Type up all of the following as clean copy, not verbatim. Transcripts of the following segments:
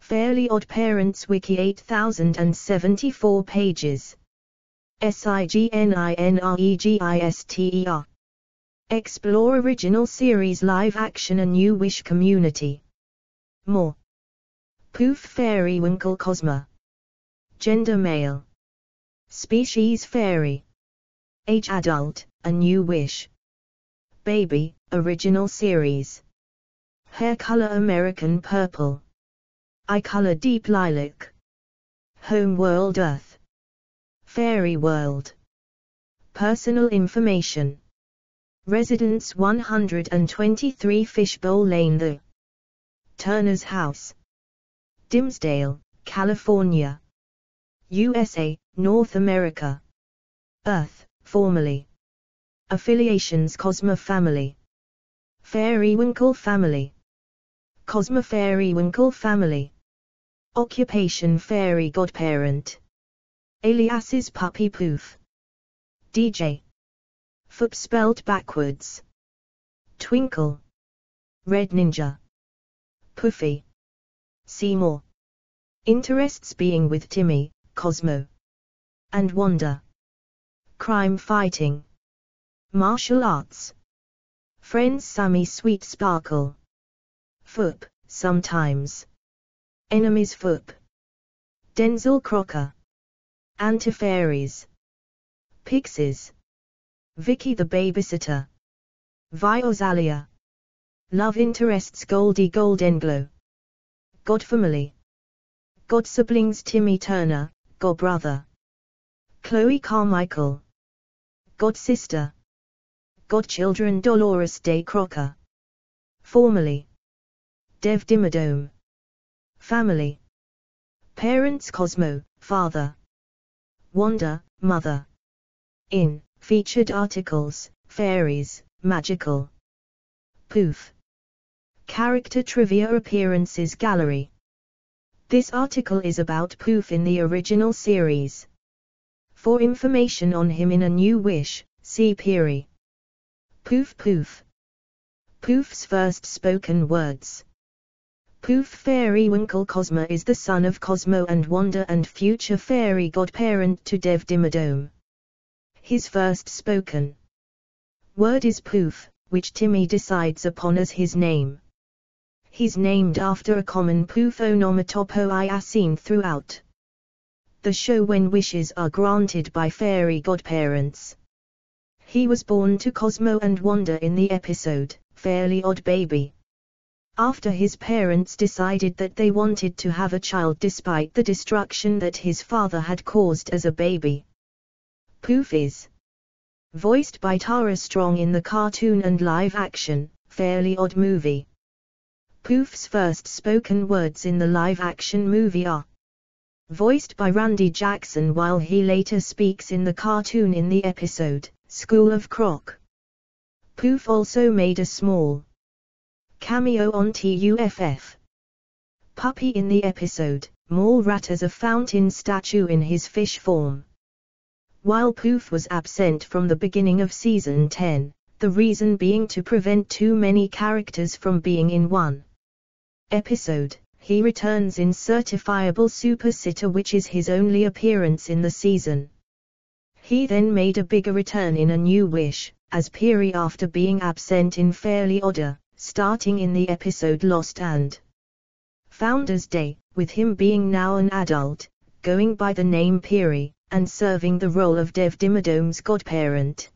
Fairly Odd Parents Wiki 8074 pages. SIGNINREGISTER. Explore original series live action A New Wish community. More. Poof Fairy Winkle Cosmo. Gender male. Species fairy. Age adult, A New Wish. Baby, original series. Hair color American purple. Eye color deep lilac. Home world Earth. Fairy world. Personal information. Residence 123 Fishbowl Lane, The Turner's House. Dimsdale, California. USA, North America. Earth, formerly. Affiliations Cosmo family. Fairywinkle family. Cosmo Fairywinkle family. Occupation fairy godparent. Aliases Puppy Poof. DJ. Foop spelled backwards. Twinkle. Red Ninja. Poofy. Seymour. Interests being with Timmy, Cosmo. And Wanda. Crime fighting. Martial arts. Friends Sammy Sweet Sparkle. Foop, sometimes. Enemies Foop. Denzel Crocker. Anti-fairies. Pixies. Vicky the babysitter. Viozalia. Love interests Goldie Goldenglow. Godfamily. God siblings Timmy Turner, Godbrother. Chloe Carmichael. Godsister. Godchildren Dolores Day Crocker. Formerly. Dev Dimmadome. Family. Parents Cosmo, father. Wanda, mother. In featured articles, fairies, magical. Poof. Character trivia appearances gallery. This article is about Poof in the original series. For information on him in A New Wish, see Peary. Poof Poof. Poof's first spoken words. Poof Fairywinkle Cosmo is the son of Cosmo and Wanda and future fairy godparent to Dev Dimmadome. His first spoken word is Poof, which Timmy decides upon as his name. He's named after a common Poof onomatopoeia seen throughout the show when wishes are granted by fairy godparents. He was born to Cosmo and Wanda in the episode, Fairly Odd Baby. After his parents decided that they wanted to have a child despite the destruction that his father had caused as a baby. Poof is voiced by Tara Strong in the cartoon and live-action, Fairly Odd movie. Poof's first spoken words in the live-action movie are voiced by Randy Jackson while he later speaks in the cartoon in the episode, School of Croc. Poof also made a small cameo on TUFF Puppy in the episode, Mall Rat as a fountain statue in his fish form. While Poof was absent from the beginning of Season 10, the reason being to prevent too many characters from being in one episode, he returns in Certifiable Super Sitter, which is his only appearance in the season. He then made a bigger return in A New Wish, as Peary after being absent in Fairly Odder, starting in the episode Lost and Founders Day, with him being now an adult, going by the name Peary, and serving the role of Dev Dimmadome's godparent.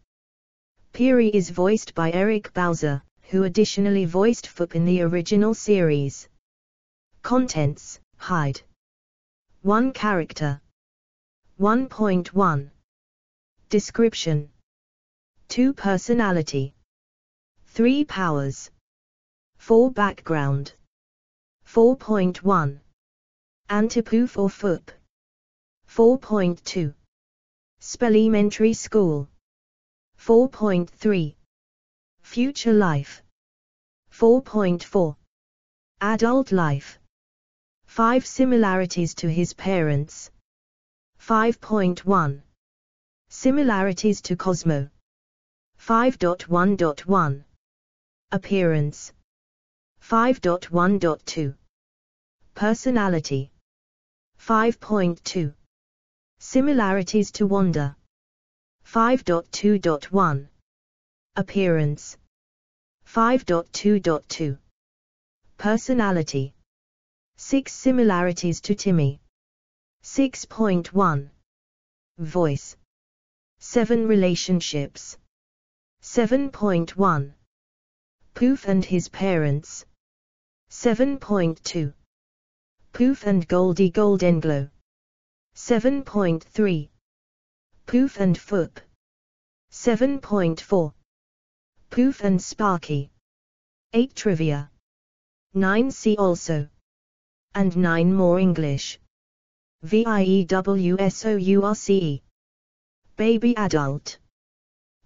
Peary is voiced by Eric Bowser, who additionally voiced Foop in the original series. Contents: Hide. 1 character. 1.1 Description. 2 Personality. 3 Powers. 4 Background. 4.1 Anti-Poof or Foop. 4.2 Spellementary School. 4.3 Future Life. 4.4 Adult Life. 5 Similarities to his parents. 5.1 Similarities to Cosmo. 5.1.1 Appearance. 5.1.2 Personality. 5.2. Similarities to Wanda. 5.2.1. Appearance. 5.2.2. Personality. 6 similarities to Timmy. 6.1. Voice. 7 relationships. 7.1. Poof and his parents. 7.2. Poof and Goldie Goldenglow. 7.3. Poof and Foop. 7.4. Poof and Sparky. 8 trivia. 9 see also. And 9 more English. VIEWSOURCE. Baby adult.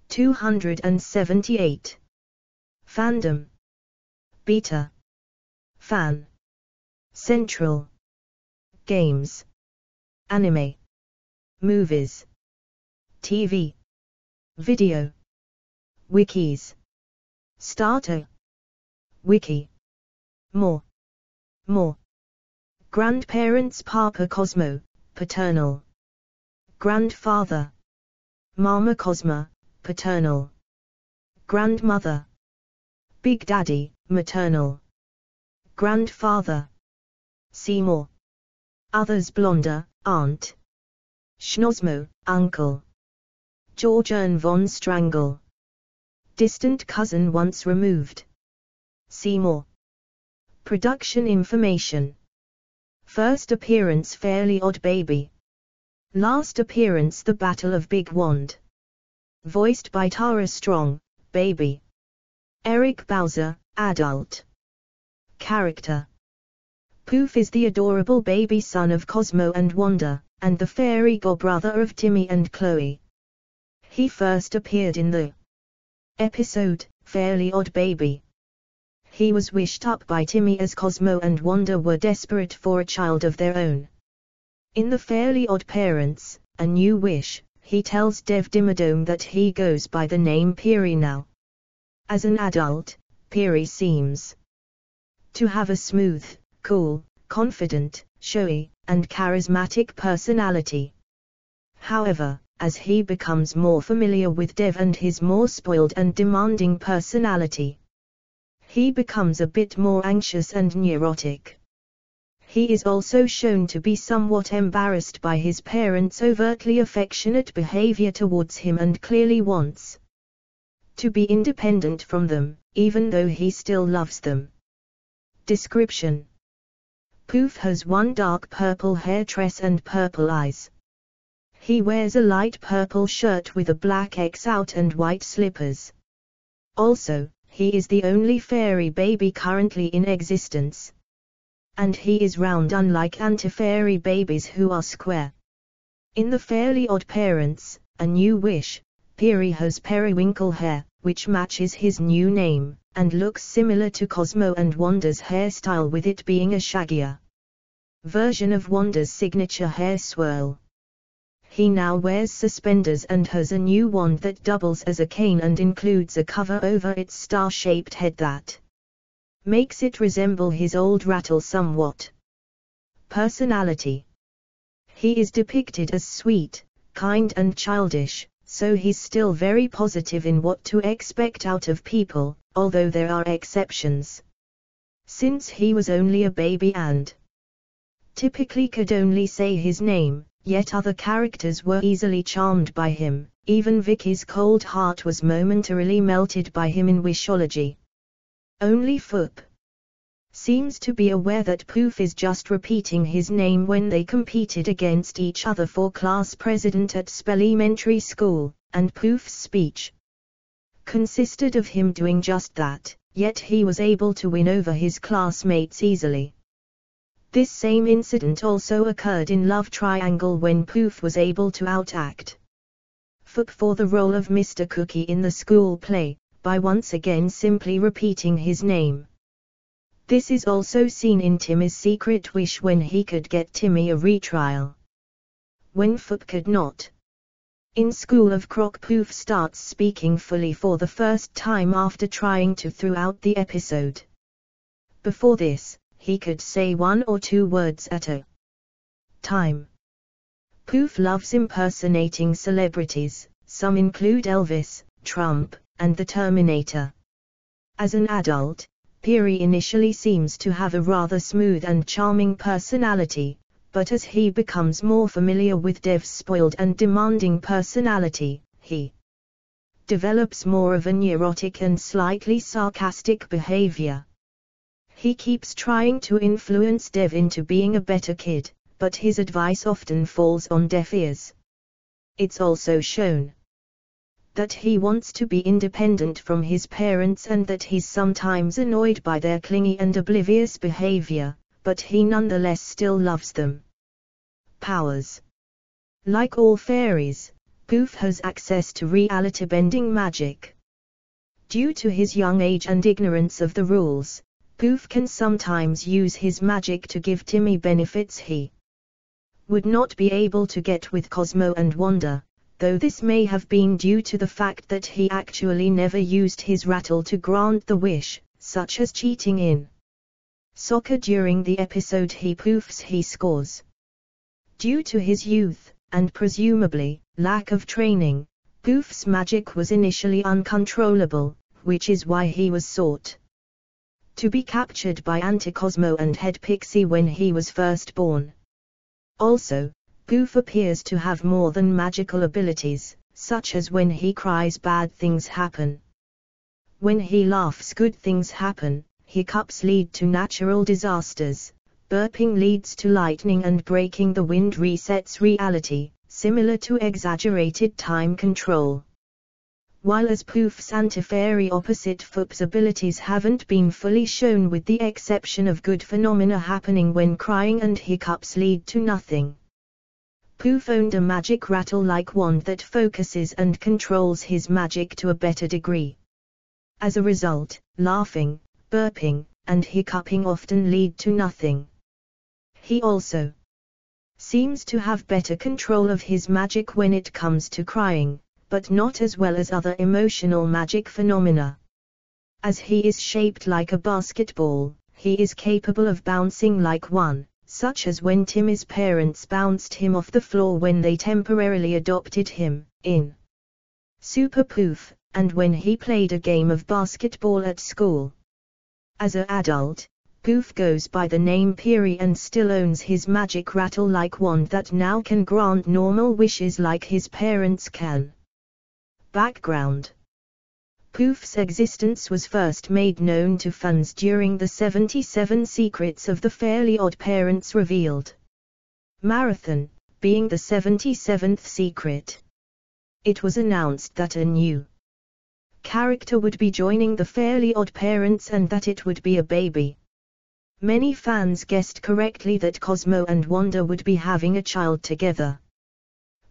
278. Fandom. Beta. Fan. Central. Games. Anime. Movies. TV. Video. Wikis. Starter. Wiki. More. Grandparents: Papa Cosmo, paternal. Grandfather. Mama Cosma, paternal. Grandmother. Big Daddy, maternal. Grandfather. Seymour. Others: Blonda, aunt. Schnosmo, uncle. Georgian von Strangle. Distant cousin once removed. Seymour. Production information. First appearance: Fairly Odd Baby. Last appearance: The Battle of Big Wand. Voiced by Tara Strong, Baby. Eric Bowser, adult. Character. Poof is the adorable baby son of Cosmo and Wanda, and the fairy godbrother of Timmy and Chloe. He first appeared in the episode, Fairly Odd Baby. He was wished up by Timmy as Cosmo and Wanda were desperate for a child of their own. In the Fairly Odd Parents, A New Wish, he tells Dev Dimmadome that he goes by the name Peary now. As an adult, Peary seems to have a smooth, cool, confident, showy, and charismatic personality. However, as he becomes more familiar with Dev and his more spoiled and demanding personality, he becomes a bit more anxious and neurotic. He is also shown to be somewhat embarrassed by his parents' overtly affectionate behavior towards him and clearly wants to be independent from them, even though he still loves them. Description. Poof has one dark purple hair tress and purple eyes. He wears a light purple shirt with a black X out and white slippers. Also, he is the only fairy baby currently in existence. And he is round, unlike anti-fairy babies who are square. In the Fairly Odd Parents, A New Wish, Peary has periwinkle hair, which matches his new name, and looks similar to Cosmo and Wanda's hairstyle, with it being a shaggier version of Wanda's signature hair swirl. He now wears suspenders and has a new wand that doubles as a cane and includes a cover over its star-shaped head that makes it resemble his old rattle somewhat. Personality. He is depicted as sweet, kind and childish, so he's still very positive in what to expect out of people, although there are exceptions. Since he was only a baby and typically could only say his name, yet other characters were easily charmed by him. Even Vicky's cold heart was momentarily melted by him in Wishology. Only Foop seems to be aware that Poof is just repeating his name when they competed against each other for class president at Spellementary School, and Poof's speech consisted of him doing just that, yet he was able to win over his classmates easily. This same incident also occurred in Love Triangle when Poof was able to outact Foop for the role of Mr. Cookie in the school play, by once again simply repeating his name. This is also seen in Timmy's secret wish when he could get Timmy a retrial, when Foop could not. In School of Croc, Poof starts speaking fully for the first time after trying to throughout the episode. Before this, he could say 1 or 2 words at a time. Poof loves impersonating celebrities, some include Elvis, Trump, and the Terminator. As an adult, Peary initially seems to have a rather smooth and charming personality, but as he becomes more familiar with Dev's spoiled and demanding personality, he develops more of a neurotic and slightly sarcastic behavior. He keeps trying to influence Dev into being a better kid, but his advice often falls on deaf ears. It's also shown that he wants to be independent from his parents and that he's sometimes annoyed by their clingy and oblivious behavior, but he nonetheless still loves them. Powers. Like all fairies, Poof has access to reality-bending magic. Due to his young age and ignorance of the rules, Poof can sometimes use his magic to give Timmy benefits he would not be able to get with Cosmo and Wanda, though this may have been due to the fact that he actually never used his rattle to grant the wish, such as cheating in soccer during the episode he poofs he scores. Due to his youth, and presumably, lack of training, Poof's magic was initially uncontrollable, which is why he was sought to be captured by Auntie Cosmo and Head Pixie when he was first born. Also, Poof appears to have more than magical abilities, such as when he cries bad things happen. When he laughs good things happen, hiccups lead to natural disasters, burping leads to lightning and breaking the wind resets reality, similar to exaggerated time control. While as Poof's anti-fairy opposite Foop's abilities haven't been fully shown with the exception of good phenomena happening when crying and hiccups lead to nothing. Poof owned a magic rattle-like wand that focuses and controls his magic to a better degree. As a result, laughing, burping, and hiccuping often lead to nothing. He also seems to have better control of his magic when it comes to crying, but not as well as other emotional magic phenomena. As he is shaped like a basketball, he is capable of bouncing like one, such as when Timmy's parents bounced him off the floor when they temporarily adopted him, in Super Poof, and when he played a game of basketball at school. As an adult, Poof goes by the name Peary and still owns his magic rattle-like wand that now can grant normal wishes like his parents can. Background. Poof's existence was first made known to fans during the 77 Secrets of the Fairly Odd Parents revealed. Marathon, being the 77th secret. It was announced that a new character would be joining the Fairly Odd Parents and that it would be a baby. Many fans guessed correctly that Cosmo and Wanda would be having a child together.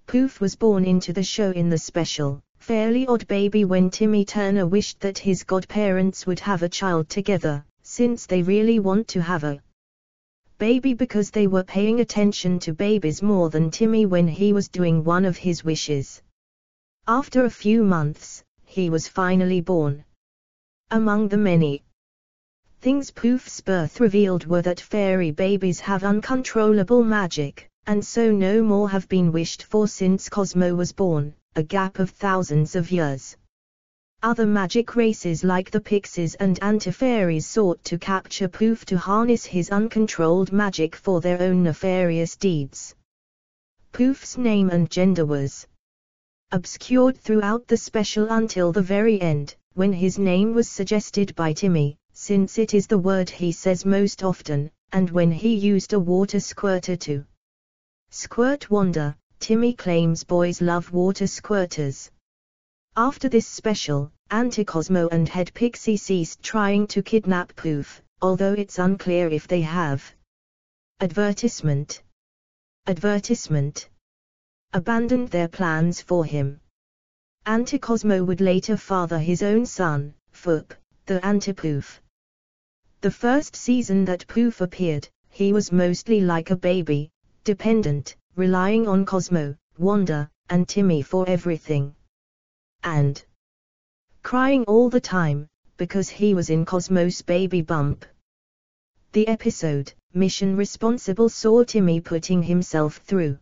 Poof was born into the show in the special Fairly Odd Baby when Timmy Turner wished that his godparents would have a child together, since they really want to have a baby because they were paying attention to babies more than Timmy when he was doing one of his wishes. After a few months, he was finally born. Among the many things Poof's birth revealed were that fairy babies have uncontrollable magic, and so no more have been wished for since Cosmo was born, a gap of thousands of years. Other magic races like the Pixies and Anti-Fairies sought to capture Poof to harness his uncontrolled magic for their own nefarious deeds. Poof's name and gender was obscured throughout the special until the very end, when his name was suggested by Timmy, since it is the word he says most often, and when he used a water squirter to squirt Wanda. Timmy claims boys love water squirters. After this special, Auntie Cosmo and Head Pixie ceased trying to kidnap Poof, although it's unclear if they have. Advertisement. Abandoned their plans for him. Auntie Cosmo would later father his own son, Foop, the Anti-Poof. The first season that Poof appeared, he was mostly like a baby, dependent, relying on Cosmo, Wanda, and Timmy for everything. And crying all the time, because he was in Cosmo's baby bump. The episode, Mission Responsible, saw Timmy putting himself through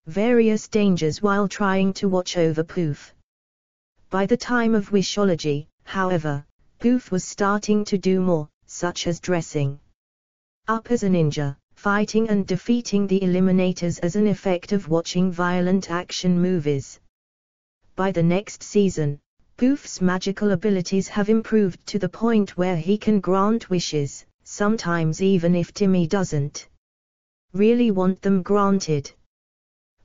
various dangers while trying to watch over Poof. By the time of Wishology, however, Poof was starting to do more, such as dressing up as a ninja, fighting and defeating the Eliminators as an effect of watching violent action movies. By the next season, Poof's magical abilities have improved to the point where he can grant wishes, sometimes even if Timmy doesn't really want them granted.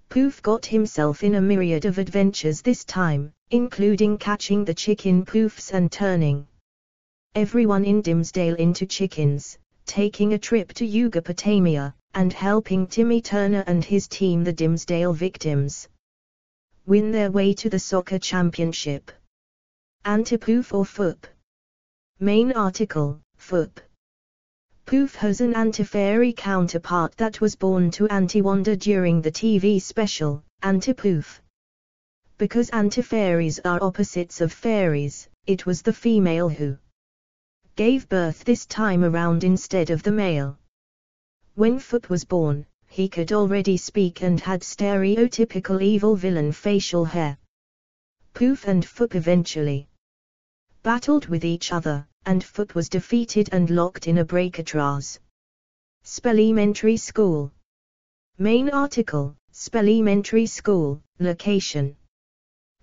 Poof got himself in a myriad of adventures this time, including catching the chicken Poofs and turning everyone in Dimsdale into chickens, taking a trip to Yugopatamia, and helping Timmy Turner and his team, the Dimsdale Victims, win their way to the soccer championship. Anti-Poof or Foop. Main article, Foop. Poof has an anti-fairy counterpart that was born to anti-Wanda during the TV special, Anti-Poof. Because anti-fairies are opposites of fairies, it was the female who gave birth this time around instead of the male. When Foop was born, he could already speak and had stereotypical evil villain facial hair. Poof and Foop eventually battled with each other, and Foop was defeated and locked in a Breakatraz Spellementary School. Main article, Spellementary School, location.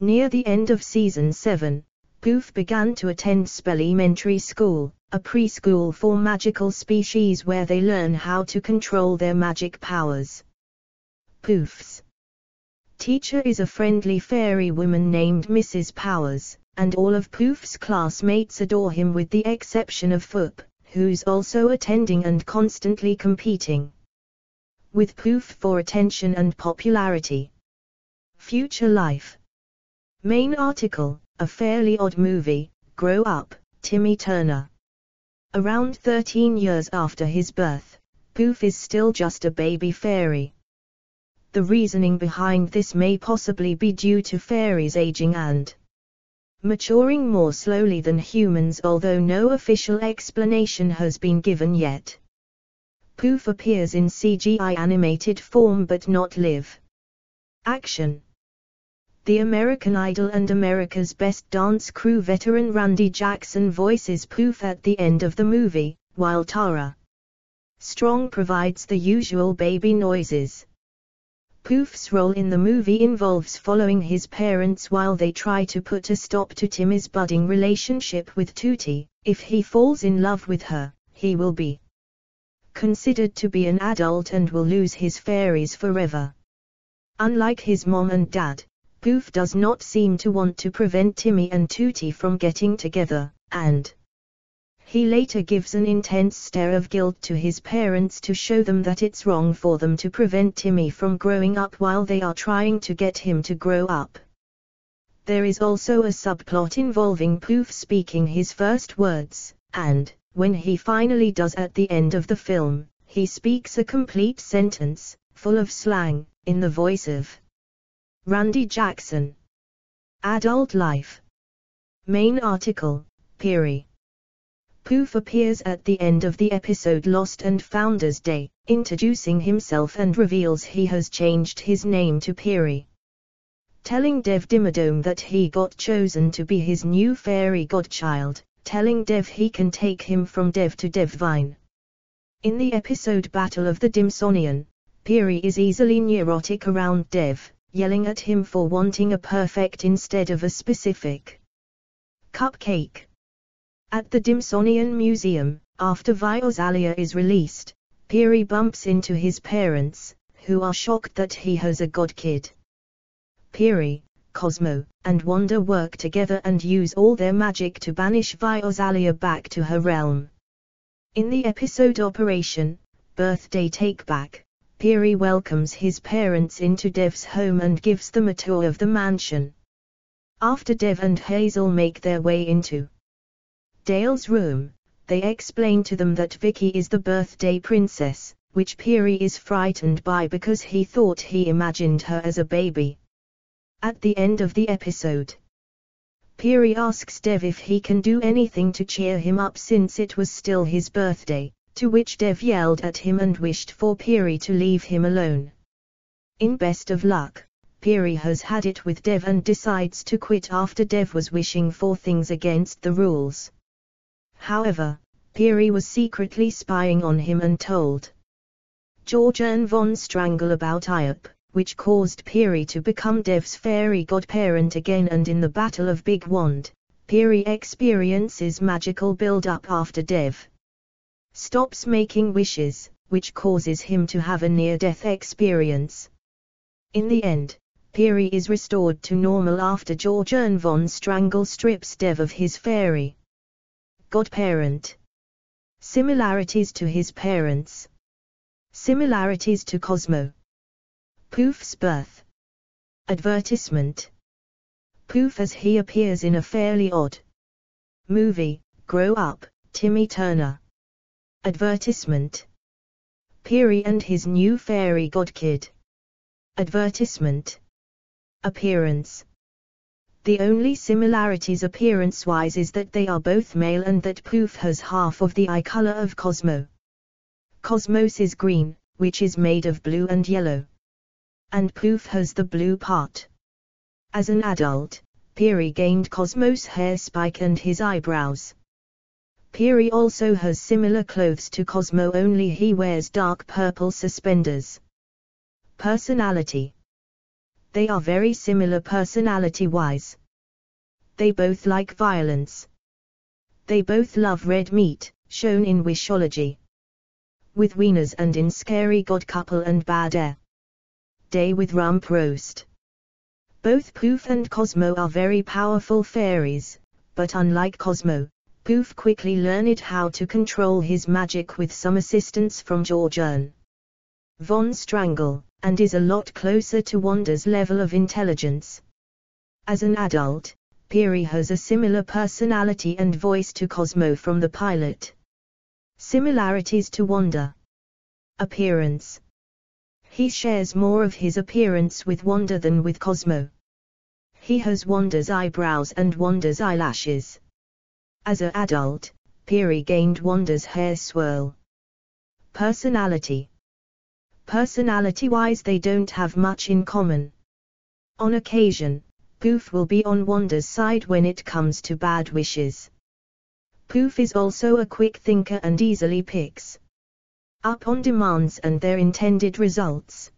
Near the end of Season 7, Poof began to attend Spellementary School, a preschool for magical species where they learn how to control their magic powers. Poof's teacher is a friendly fairy woman named Mrs. Powers, and all of Poof's classmates adore him with the exception of Foop, who's also attending and constantly competing with Poof for attention and popularity. Future life. Main article, A Fairly Odd Movie, Grow Up, Timmy Turner. Around 13 years after his birth, Poof is still just a baby fairy. The reasoning behind this may possibly be due to fairies aging and maturing more slowly than humans, although no official explanation has been given yet. Poof appears in CGI animated form but not live action. The American Idol and America's Best Dance Crew veteran Randy Jackson voices Poof at the end of the movie, while Tara Strong provides the usual baby noises. Poof's role in the movie involves following his parents while they try to put a stop to Timmy's budding relationship with Tootie. If he falls in love with her, he will be considered to be an adult and will lose his fairies forever. Unlike his mom and dad, Poof does not seem to want to prevent Timmy and Tootie from getting together, and he later gives an intense stare of guilt to his parents to show them that it's wrong for them to prevent Timmy from growing up while they are trying to get him to grow up. There is also a subplot involving Poof speaking his first words, and, when he finally does at the end of the film, he speaks a complete sentence, full of slang, in the voice of Randy Jackson. Adult life. Main article, Peary. Poof appears at the end of the episode Lost and Founders Day, introducing himself and reveals he has changed his name to Peary, telling Dev Dimmadome that he got chosen to be his new fairy godchild, telling Dev he can take him from Dev to Devvine. In the episode Battle of the Dimsonian, Peary is easily neurotic around Dev, yelling at him for wanting a perfect instead of a specific cupcake. At the Dimsonian Museum, after Viosalia is released, Peary bumps into his parents, who are shocked that he has a godkid. Peary, Cosmo, and Wanda work together and use all their magic to banish Viosalia back to her realm. In the episode Operation Birthday Takeback, Peary welcomes his parents into Dev's home and gives them a tour of the mansion. After Dev and Hazel make their way into Dale's room, they explain to them that Vicky is the birthday princess, which Peary is frightened by because he thought he imagined her as a baby. At the end of the episode, Peary asks Dev if he can do anything to cheer him up since it was still his birthday. To which Dev yelled at him and wished for Piri to leave him alone. In best of luck, Piri has had it with Dev and decides to quit after Dev was wishing for things against the rules. However, Piri was secretly spying on him and told Georgian von Strangle about Iop, which caused Piri to become Dev's fairy godparent again, and in the Battle of Big Wand, Piri experiences magical build-up after Dev stops making wishes, which causes him to have a near-death experience. In the end, Piri is restored to normal after Georgian von Strangle strips Dev of his fairy godparent. Similarities to his parents. Similarities to Cosmo. Poof's birth. Advertisement. Poof as he appears in a fairly odd movie, Grow Up, Timmy Turner. Advertisement. Piri and his new fairy godkid. Advertisement. Appearance. The only similarities appearance-wise is that they are both male and that Poof has half of the eye color of Cosmo. Cosmos is green, which is made of blue and yellow. And Poof has the blue part. As an adult, Piri gained Cosmos' hair spike and his eyebrows. Piri also has similar clothes to Cosmo, only he wears dark purple suspenders. Personality. They are very similar personality-wise. They both like violence. They both love red meat, shown in Wishology. With wieners and in Scary God Couple and Bad Air Day with Rump Roast. Both Poof and Cosmo are very powerful fairies, but unlike Cosmo, Poof quickly learned how to control his magic with some assistance from Georgian von Strangle, and is a lot closer to Wanda's level of intelligence. As an adult, Piri has a similar personality and voice to Cosmo from the pilot. Similarities to Wanda. Appearance. He shares more of his appearance with Wanda than with Cosmo. He has Wanda's eyebrows and Wanda's eyelashes. As an adult, Piri gained Wanda's hair swirl. Personality. Personality-wise they don't have much in common. On occasion, Poof will be on Wanda's side when it comes to bad wishes. Poof is also a quick thinker and easily picks up on demands and their intended results.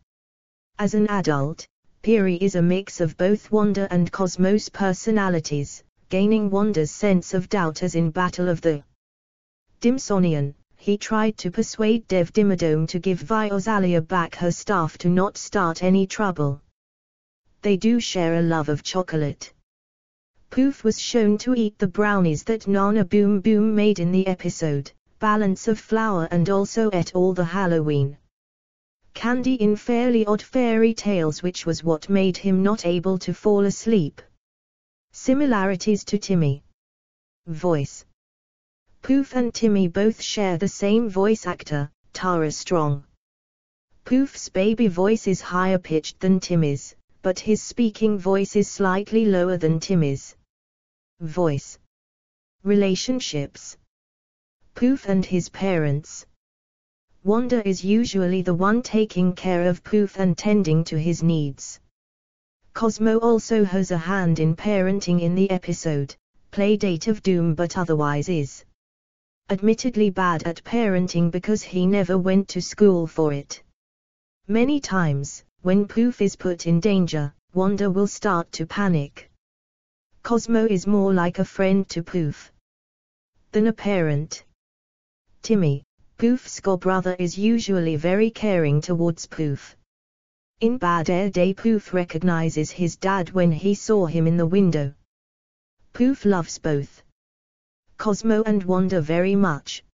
As an adult, Piri is a mix of both Wanda and Cosmo's personalities, gaining Wanda's sense of doubt as in Battle of the Dimsonian. He tried to persuade Dev Dimmadome to give Viosalia back her staff to not start any trouble. They do share a love of chocolate. Poof was shown to eat the brownies that Nana Boom Boom made in the episode, Balance of Flour, and also ate all the Halloween candy in Fairly Odd Fairy Tales, which was what made him not able to fall asleep. Similarities to Timmy. Voice. Poof and Timmy both share the same voice actor, Tara Strong. Poof's baby voice is higher pitched than Timmy's, but his speaking voice is slightly lower than Timmy's voice. Relationships. Poof and his parents. Wanda is usually the one taking care of Poof and tending to his needs. Cosmo also has a hand in parenting in the episode, Playdate of Doom, but otherwise is admittedly bad at parenting because he never went to school for it. Many times, when Poof is put in danger, Wanda will start to panic. Cosmo is more like a friend to Poof than a parent. Timmy, Poof's god-brother, is usually very caring towards Poof. In Bad Air Day, Poof recognizes his dad when he saw him in the window. Poof loves both Cosmo and Wanda very much.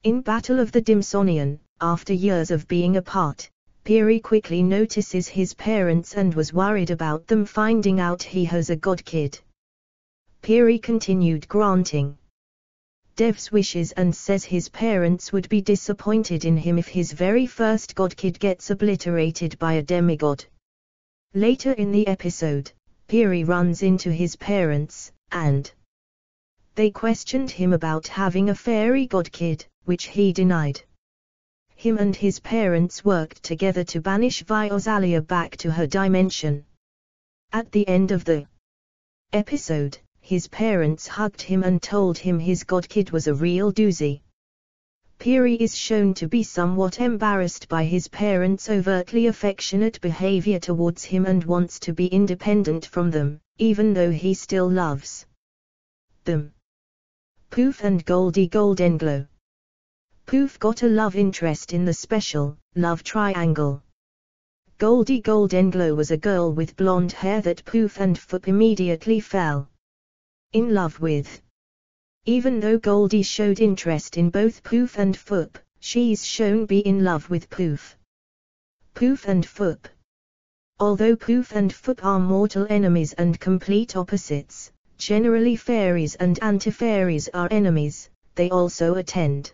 In Battle of the Dimsonian, after years of being apart, Piri quickly notices his parents and was worried about them finding out he has a godkid. Piri continued granting Dev's wishes and says his parents would be disappointed in him if his very first godkid gets obliterated by a demigod. Later in the episode, Piri runs into his parents, and they questioned him about having a fairy godkid, which he denied. Him and his parents worked together to banish Viozalia back to her dimension. At the end of the episode, his parents hugged him and told him his godkid was a real doozy. Piri is shown to be somewhat embarrassed by his parents' overtly affectionate behavior towards him and wants to be independent from them, even though he still loves them. Poof and Goldie Goldenglow. Poof got a love interest in the special love triangle. Goldie Goldenglow was a girl with blonde hair that Poof and Foop immediately fell in love with. Even though Goldie showed interest in both Poof and Foop, she's shown be in love with Poof. Poof and Foop. Although Poof and Foop are mortal enemies and complete opposites, generally fairies and anti-fairies are enemies, they also attend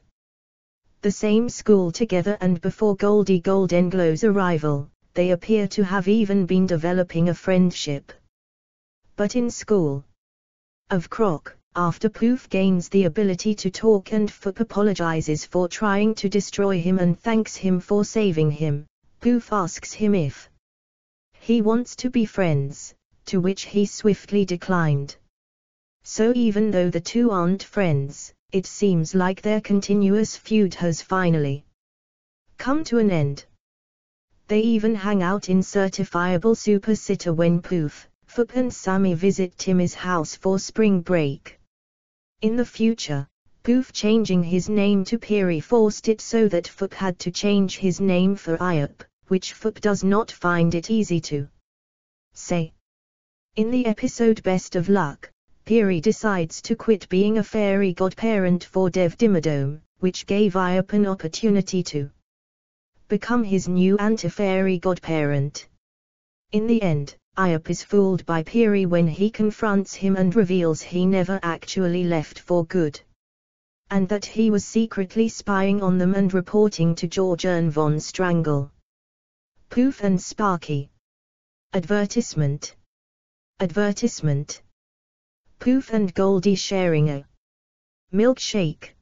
the same school together, and before Goldie Goldenglow's arrival, they appear to have even been developing a friendship. But in School of Croc, after Poof gains the ability to talk and Foop apologizes for trying to destroy him and thanks him for saving him, Poof asks him if he wants to be friends, to which he swiftly declined. So even though the two aren't friends, it seems like their continuous feud has finally come to an end. They even hang out in Certifiable Super Sitter when Poof, Foop and Sammy visit Timmy's house for spring break. In the future, Poof changing his name to Piri forced it so that Foop had to change his name for Iop, which Foop does not find it easy to say. In the episode Best of Luck, Piri decides to quit being a fairy godparent for Dev Dimmadome, which gave Iop an opportunity to become his new anti-fairy godparent. In the end, Iop is fooled by Piri when he confronts him and reveals he never actually left for good, and that he was secretly spying on them and reporting to Georgian von Strangle. Poof and Sparky. Advertisement. Advertisement. Poof and Goldie sharing a milkshake.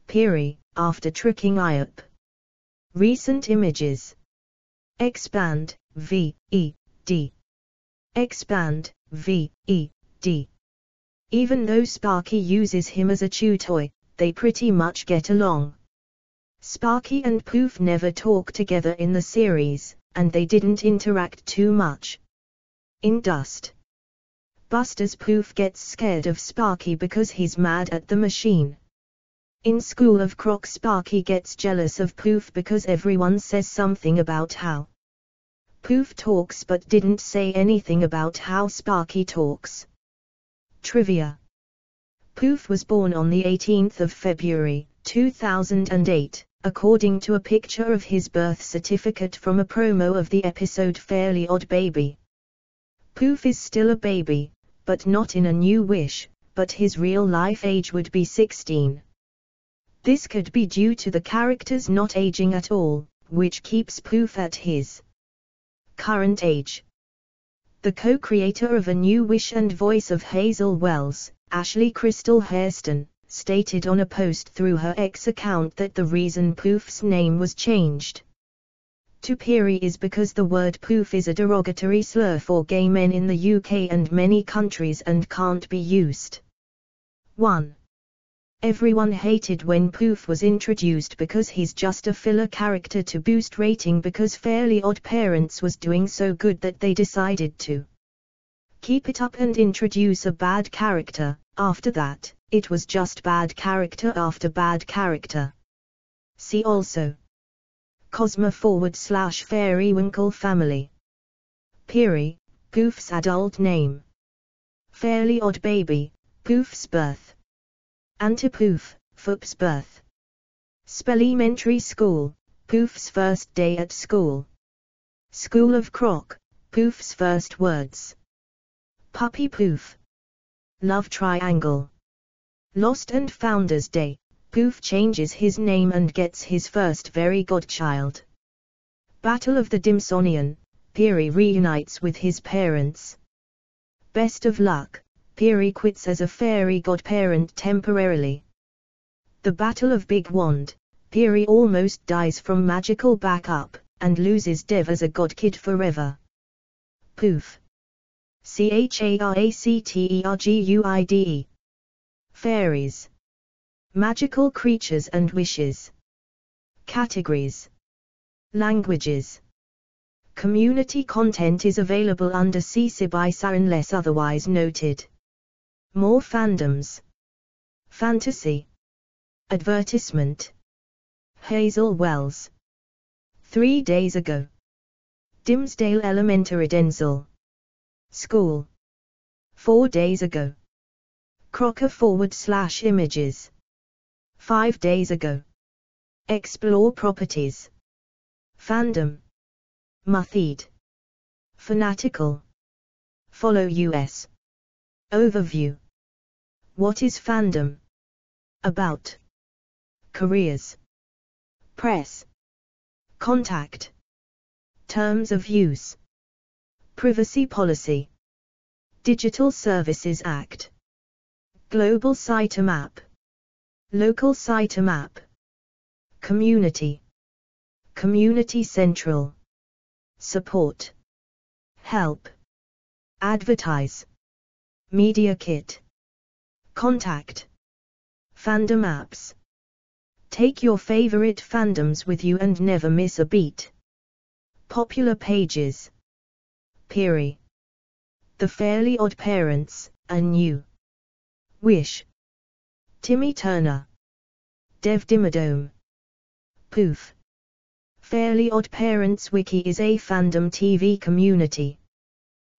Piri, after tricking Iop. Recent images. Expand, V-E-D. Expand, V-E-D. Even though Sparky uses him as a chew toy, they pretty much get along. Sparky and Poof never talk together in the series, and they didn't interact too much. In Dust Busters, Poof gets scared of Sparky because he's mad at the machine. In School of Croc, Sparky gets jealous of Poof because everyone says something about how Poof talks but didn't say anything about how Sparky talks. Trivia. Poof was born on the 18th of February, 2008, according to a picture of his birth certificate from a promo of the episode Fairly Odd Baby. Poof is still a baby, but not in A New Wish, but his real-life age would be 16. This could be due to the characters not aging at all, which keeps Poof at his current age. The co-creator of A New Wish and voice of Hazel Wells, Ashley Crystal Hairston, stated on a post through her X account that the reason Poof's name was changed to Piri is because the word poof is a derogatory slur for gay men in the UK and many countries and can't be used. 1. Everyone hated when Poof was introduced because he's just a filler character to boost rating because Fairly Odd Parents was doing so good that they decided to keep it up and introduce a bad character. After that, it was just bad character after bad character. See also Cosmo/Fairywinkle family. Piri, Poof's adult name. Fairly Odd Baby, Poof's birth. Anti-Poof, Foop's birth. Spellementary School, Poof's first day at school. School of Croc, Poof's first words. Puppy Poof. Love Triangle. Lost and Founders Day, Poof changes his name and gets his first fairy godchild. Battle of the Dimsonian, Piri reunites with his parents. Best of Luck, Piri quits as a fairy godparent temporarily. The Battle of Big Wand, Piri almost dies from magical backup, and loses Dev as a god kid forever. Poof. CHARACTERGUIDE. Fairies. Magical creatures and wishes. Categories. Languages. Community content is available under CC-BY-SA unless otherwise noted. More fandoms. Fantasy. Advertisement. Hazel Wells. 3 days ago. Dimsdale Elementary Denzil. School. 4 days ago. Crocker / images. 5 days ago. Explore properties. Fandom. Mutheed. Fanatical. Follow US. Overview. What is fandom? About. Careers. Press. Contact. Terms of use. Privacy policy. Digital Services Act. Global sitemap. Local sitemap. Community. Community Central. Support. Help. Advertise. Media Kit. Contact. Fandom apps. Take your favorite fandoms with you and never miss a beat. Popular pages. Piri. The Fairly Odd Parents, a new Wish. Timmy Turner. Dev Dimmadome. Poof. Fairly Odd Parents Wiki is a fandom TV community.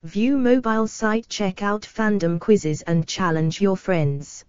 View mobile site, check out fandom quizzes and challenge your friends.